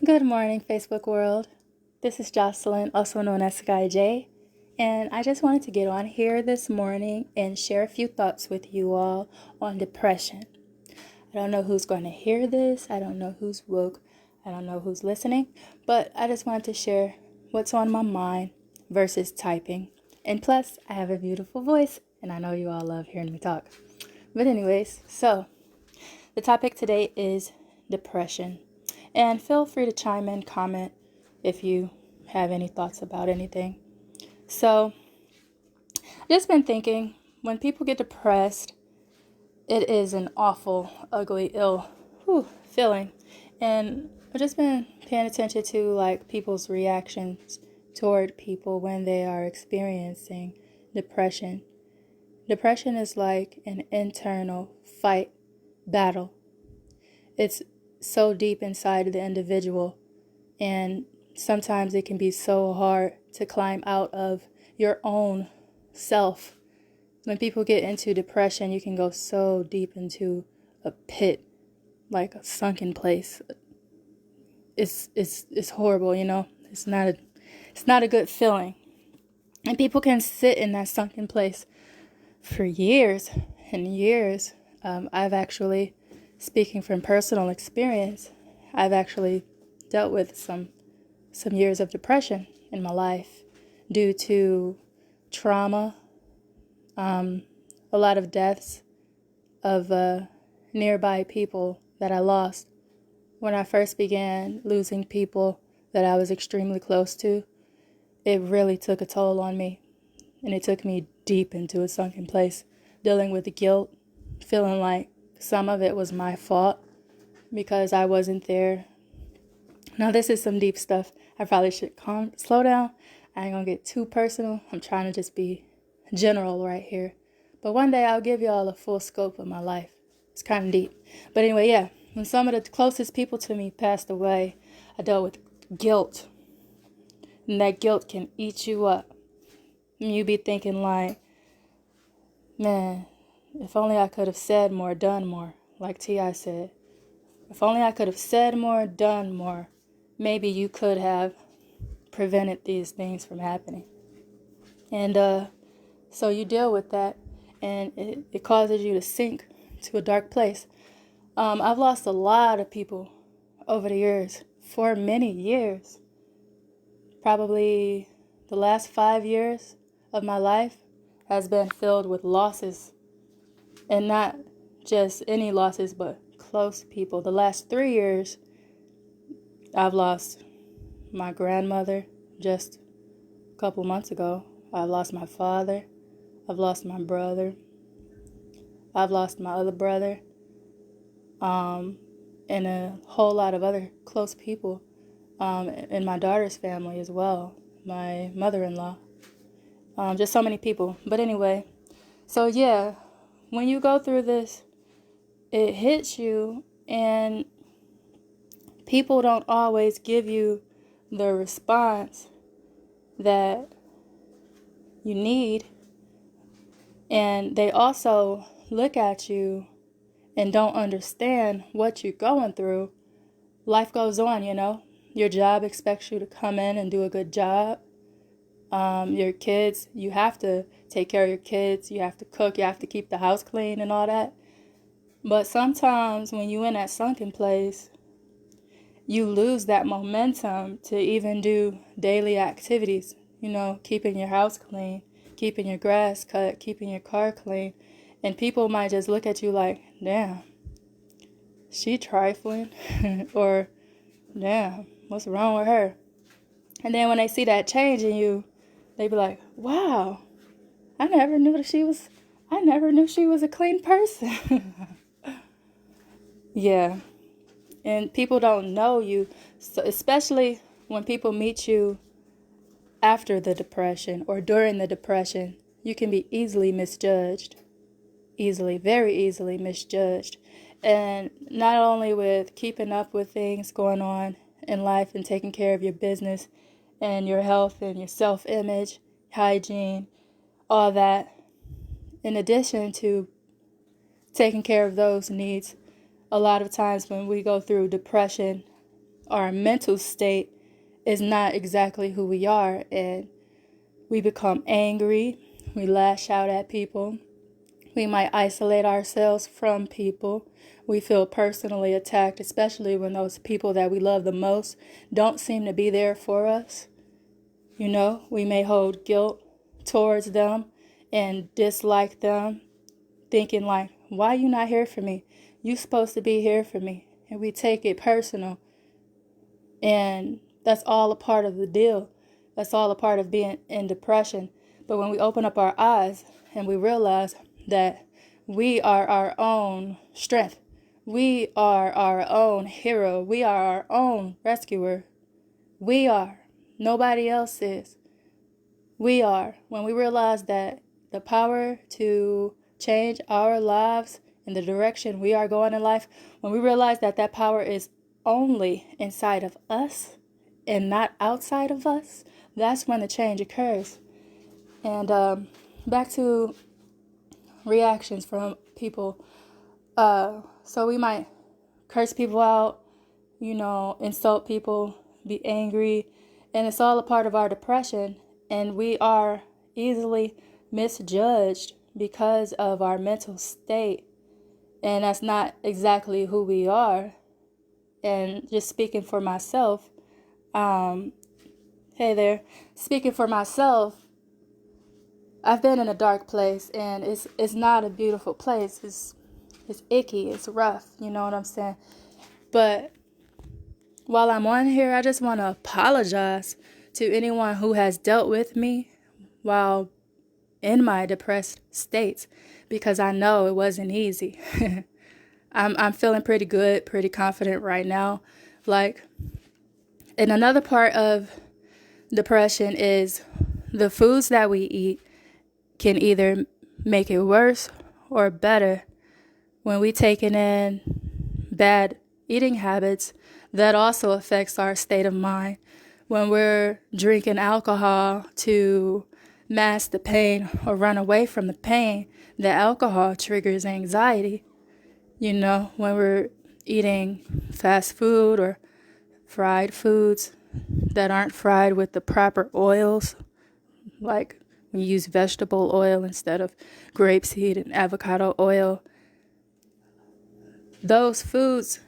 Good morning, Facebook world. This is Jocelyn, also known as Skyje, and I just wanted to get on here this morning and share a few thoughts with you all on depression. I don't know who's going to hear this. I don't know who's woke. I don't know who's listening, but I just wanted to share what's on my mind versus typing. And plus, I have a beautiful voice, and I know you all love hearing me talk. But anyways, so the topic today is depression. And feel free to chime in, comment if you have any thoughts about anything. So, I've just been thinking, when people get depressed, it is an awful, ugly, ill feeling. And I've just been paying attention to people's reactions toward people when they are experiencing depression. Depression is like an internal fight, battle. It's so deep inside the individual, and sometimes it can be so hard to climb out of your own self. When people get into depression, you can go so deep into a pit, like a sunken place. It's horrible, you know. It's not a good feeling, and people can sit in that sunken place for years and years. I've actually, speaking from personal experience, I've actually dealt with some years of depression in my life due to trauma, a lot of deaths of nearby people that I lost. When I first began losing people that I was extremely close to, it really took a toll on me, and it took me deep into a sunken place, dealing with the guilt, feeling like some of it was my fault because I wasn't there. Now, this is some deep stuff. I probably should slow down. I ain't gonna get too personal. I'm trying to just be general right here. But one day I'll give y'all a full scope of my life. It's kind of deep. But anyway, yeah. When some of the closest people to me passed away, I dealt with guilt. And that guilt can eat you up. And you be thinking like, man, if only I could have said more, done more. Like T.I. said. If only I could have said more, done more. Maybe you could have prevented these things from happening. And so you deal with that, and it causes you to sink to a dark place. I've lost a lot of people over the years, for many years. Probably the last 5 years of my life has been filled with losses, and not just any losses, but close people. The last 3 years, I've lost my grandmother just a couple months ago. I've lost my father. I've lost my brother. I've lost my other brother. And a whole lot of other close people in my daughter's family as well. My mother-in-law. Just so many people. But anyway, so yeah, when you go through this, it hits you, and people don't always give you the response that you need. And they also look at you and don't understand what you're going through. Life goes on, you know. Your job expects you to come in and do a good job. Your kids, you have to take care of your kids. You have to cook. You have to keep the house clean and all that. But sometimes when you're in that sunken place, you lose that momentum to even do daily activities. You know, keeping your house clean, keeping your grass cut, keeping your car clean. And people might just look at you like, damn, she trifling. Or, damn, what's wrong with her? And then when they see that change in you, they be like, wow, I never knew she was a clean person. Yeah. And people don't know you, so especially when people meet you after the depression or during the depression, you can be easily misjudged. Very easily misjudged. And not only with keeping up with things going on in life and taking care of your business and your health and your self-image, hygiene, all that, in addition to taking care of those needs, a lot of times when we go through depression, our mental state is not exactly who we are, and we become angry, we lash out at people, we might isolate ourselves from people, we feel personally attacked, especially when those people that we love the most don't seem to be there for us. We may hold guilt towards them and dislike them, thinking like, why you not here for me? You supposed to be here for me. And we take it personal. And that's all a part of the deal. That's all a part of being in depression. But when we open up our eyes and we realize that we are our own strength, we are our own hero, we are our own rescuer, we are. Nobody else is. We are. When we realize that the power to change our lives in the direction we are going in life, when we realize that that power is only inside of us and not outside of us, that's when the change occurs. And back to reactions from people. So we might curse people out, insult people, be angry, and it's all a part of our depression. And we are easily misjudged because of our mental state. And that's not exactly who we are. And just speaking for myself, speaking for myself, I've been in a dark place, and it's not a beautiful place. It's icky, it's rough, you know what I'm saying? But while I'm on here, I just want to apologize to anyone who has dealt with me while in my depressed states, because I know it wasn't easy. I'm feeling pretty good, pretty confident right now. And another part of depression is the foods that we eat can either make it worse or better. When we taking in bad eating habits, that also affects our state of mind. When we're drinking alcohol to mask the pain or run away from the pain, the alcohol triggers anxiety. When we're eating fast food or fried foods that aren't fried with the proper oils, like we use vegetable oil instead of grapeseed and avocado oil, those foods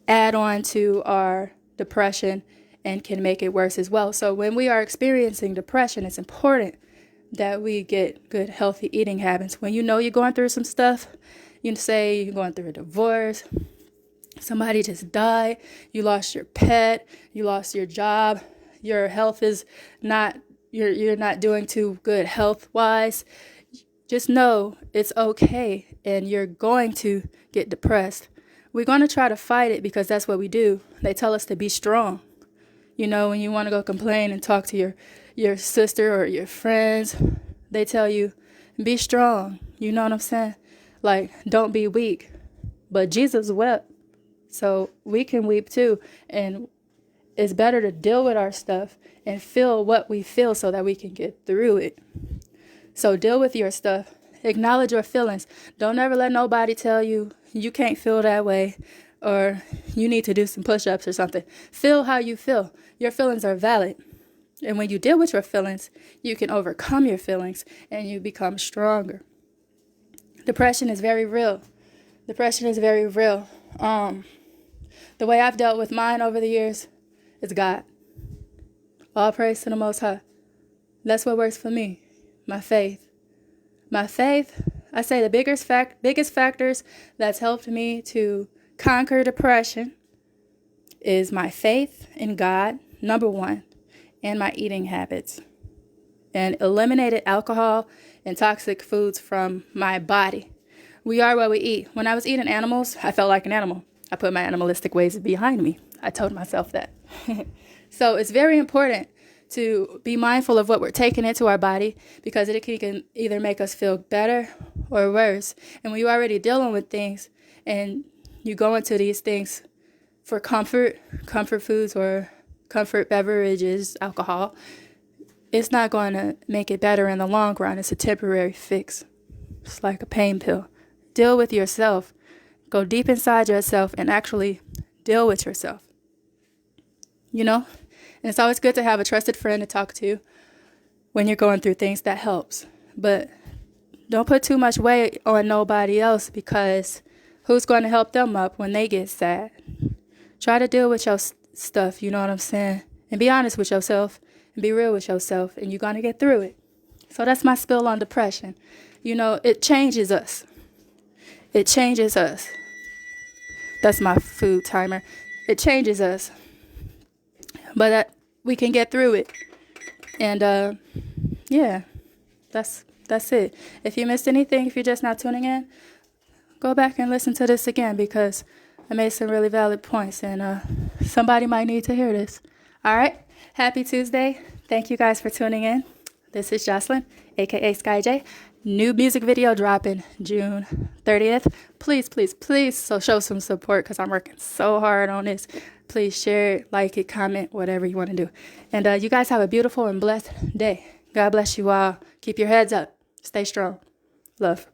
add on to our depression and can make it worse as well. So when we are experiencing depression, it's important that we get good, healthy eating habits. When you're going through some stuff, say you're going through a divorce, somebody just died, you lost your pet, you lost your job, your health is not, you're not doing too good health-wise, just know it's okay, and you're going to get depressed. We're going to try to fight it because that's what we do. They tell us to be strong. When you want to go complain and talk to your sister or your friends, they tell you, be strong. You know what I'm saying? Don't be weak. But Jesus wept, so we can weep too. And it's better to deal with our stuff and feel what we feel so that we can get through it. So deal with your stuff. Acknowledge your feelings. Don't ever let nobody tell you you can't feel that way or you need to do some push-ups or something. Feel how you feel. Your feelings are valid. And when you deal with your feelings, you can overcome your feelings and you become stronger. Depression is very real. Depression is very real. The way I've dealt with mine over the years is God. All praise to the Most High. That's what works for me. My faith. I say the biggest factors that's helped me to conquer depression is my faith in God, number one, and my eating habits, and eliminated alcohol and toxic foods from my body. We are what we eat. When I was eating animals, I felt like an animal. I put my animalistic ways behind me. I told myself that. So it's very important to be mindful of what we're taking into our body, because it can either make us feel better or worse. And when you're already dealing with things and you go into these things for comfort foods or comfort beverages, alcohol, it's not going to make it better in the long run. It's a temporary fix. It's like a pain pill. Deal with yourself. Go deep inside yourself and actually deal with yourself. you know? And it's always good to have a trusted friend to talk to when you're going through things. That helps. But don't put too much weight on nobody else, because who's going to help them up when they get sad? Try to deal with your stuff, you know what I'm saying? And be honest with yourself and be real with yourself, and you're going to get through it. So that's my spill on depression. You know, it changes us. It changes us. That's my food timer. It changes us. But we can get through it. And yeah, that's it. If you missed anything, if you're just not tuning in, go back and listen to this again, because I made some really valid points, and somebody might need to hear this. All right. Happy Tuesday. Thank you guys for tuning in. This is Jocelyn, aka Skyje. New music video dropping June 30th. Please, please, please, so show some support, because I'm working so hard on this. Please share it, like it, comment, whatever you want to do. And you guys have a beautiful and blessed day. God bless you all. Keep your heads up. Stay strong. Love.